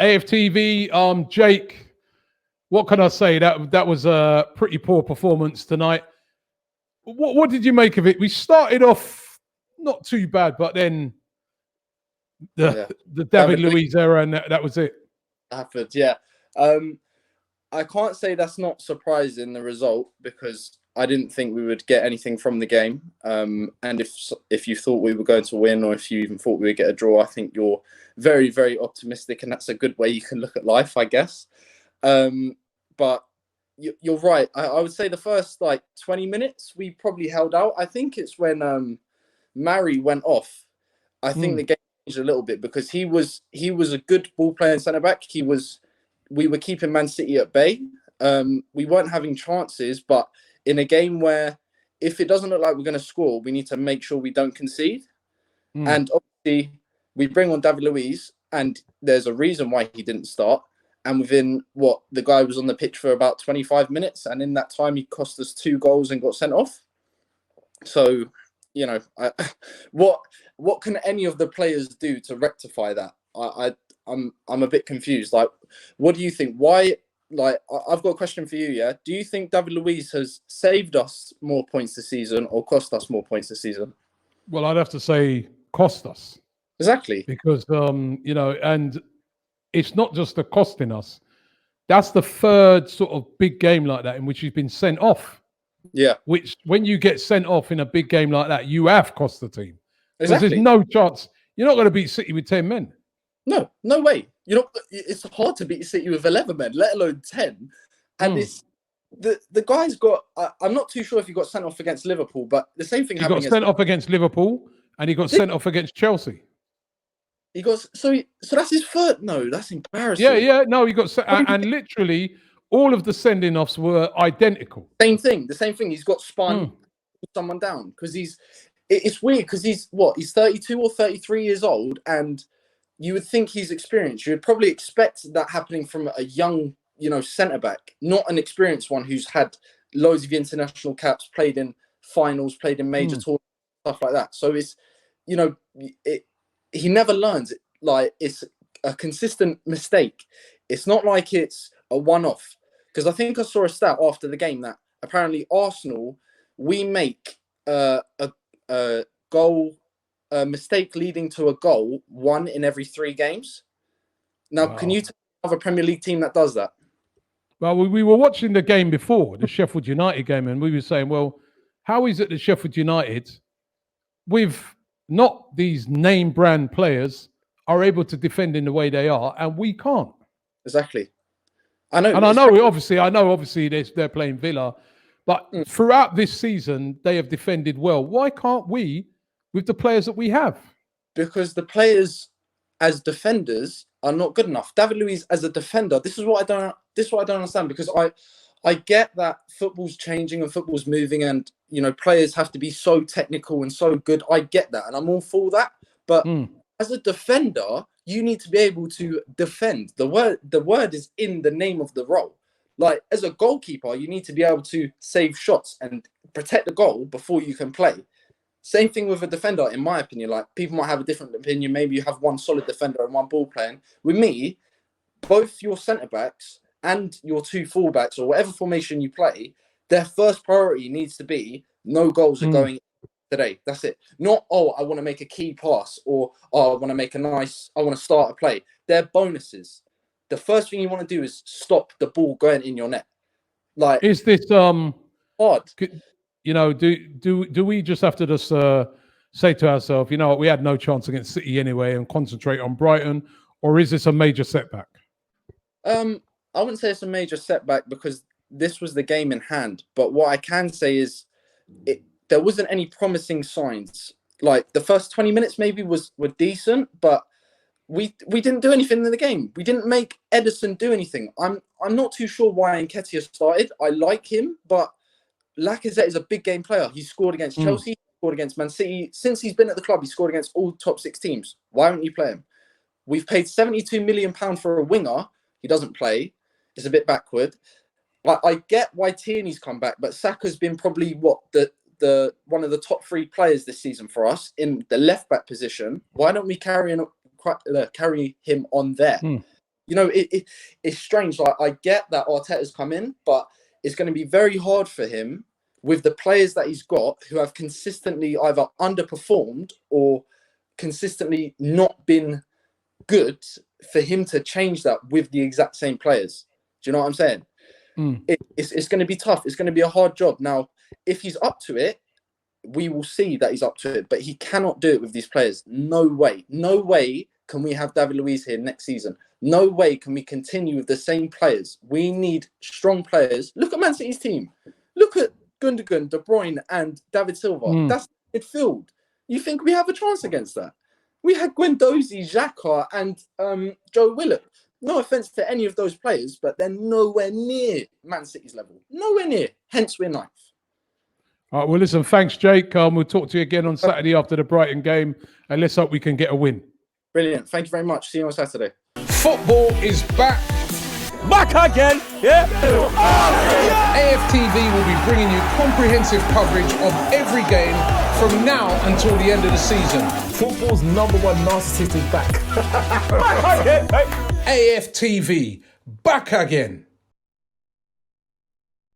AFTV, Jake, what can I say? That was a pretty poor performance tonight. What did you make of it? We started off not too bad, but then the David Luiz era, and that was it. Happened, yeah. I can't say that's not surprising, the result, because I didn't think we would get anything from the game. And if you thought we were going to win, or if you even thought we would get a draw, I think you're very, very optimistic, and that's a good way you can look at life, I guess. But you're right. I would say the first 20 minutes we probably held out. I think it's when Mari went off. I think the game changed a little bit, because he was a good ball playing centre back. We were keeping Man City at bay. We weren't having chances, but in a game where if it doesn't look like we're going to score, we need to make sure we don't concede. And obviously, we bring on David Luiz, and there's a reason why he didn't start. And within the guy was on the pitch for about 25 minutes, and in that time, he cost us 2 goals and got sent off. So, what can any of the players do to rectify that? I'm a bit confused. What do you think? Why? I've got a question for you. Yeah, do you think David Luiz has saved us more points this season or cost us more points this season? Well, I'd have to say cost us. Exactly. Because and it's not just the costing us. That's the third sort of big game like that in which he's been sent off. Yeah. Which, when you get sent off in a big game like that, you have cost the team. Because Exactly. there's no chance. You're not going to beat City with 10 men. No way. It's hard to beat City with 11 men, let alone 10. And it's the guy's got. I'm not too sure if he got sent off against Liverpool, but the same thing happened. He got sent off against Liverpool, and he got sent off against Chelsea. He got so that's his third. No, that's embarrassing. Yeah. No, he got and literally all of the sending offs were identical. Same thing. The same thing. He's got spun someone down because it's weird because he's 32 or 33 years old, and you would think he's experienced. You would probably expect that happening from a young, centre back, not an experienced one who's had loads of international caps, played in finals, played in major tournaments, stuff like that. So it's, he never learns. It's a consistent mistake. It's not like it's a one-off. Because I think I saw a stat after the game that apparently Arsenal, we make a goal. A mistake leading to a goal 1 in every 3 games. Now, Can you tell me of a Premier League team that does that? Well, we were watching the game before, the Sheffield United game, and we were saying, well, how is it that Sheffield United, with not these name brand players, are able to defend in the way they are, and we can't? Exactly. I know obviously they're playing Villa, but throughout this season, they have defended well. Why can't we, with the players that we have? Because the players as defenders are not good enough. David Luiz as a defender, this is what I don't understand, because I get that football's changing and football's moving, and players have to be so technical and so good. I get that, and I'm all for that. But as a defender, you need to be able to defend. The word is in the name of the role. As a goalkeeper, you need to be able to save shots and protect the goal before you can play. Same thing with a defender, in my opinion. People might have a different opinion. Maybe you have one solid defender and one ball playing. With me, both your centre-backs and your 2 full-backs, or whatever formation you play, their first priority needs to be no goals are going today. That's it. Not, I want to make a key pass, or I want to start a play. They're bonuses. The first thing you want to do is stop the ball going in your net. Is this hard? Do we just have to just say to ourselves, we had no chance against City anyway, and concentrate on Brighton, or is this a major setback? I wouldn't say it's a major setback, because this was the game in hand. But what I can say is, there wasn't any promising signs. The first 20 minutes maybe were decent, but we didn't do anything in the game. We didn't make Ederson do anything. I'm not too sure why Nkietah started. I like him, but Lacazette is a big game player. He scored against Chelsea, scored against Man City. Since he's been at the club, he scored against all top 6 teams. Why don't you play him? We've paid £72 million for a winger. He doesn't play. It's a bit backward. I get why Tierney's come back, but Saka's been probably the one of the top 3 players this season for us in the left back position. Why don't we carry him on there? it's strange. Like, I get that Arteta's come in, but it's going to be very hard for him with the players that he's got who have consistently either underperformed or consistently not been good, for him to change that with the exact same players. Do you know what I'm saying? It's going to be tough. It's going to be a hard job. Now, if he's up to it, we will see that he's up to it, but he cannot do it with these players. No way. No way can we have David Luiz here next season. No way can we continue with the same players. We need strong players. Look at Man City's team. Look at Gundogan, De Bruyne, and David Silva. That's midfield. You think we have a chance against that? We had Guendouzi, Xhaka, and Joe Willock. No offense to any of those players, but they're nowhere near Man City's level. Nowhere near. Hence, we're ninth. All right, well, listen, thanks, Jake. We'll talk to you again on Saturday after the Brighton game, and let's hope we can get a win. Brilliant. Thank you very much. See you on Saturday. Football is back. Back again, yeah. AFTV will be bringing you comprehensive coverage of every game from now until the end of the season. Football's #1 narcissist is back. AFTV, back again.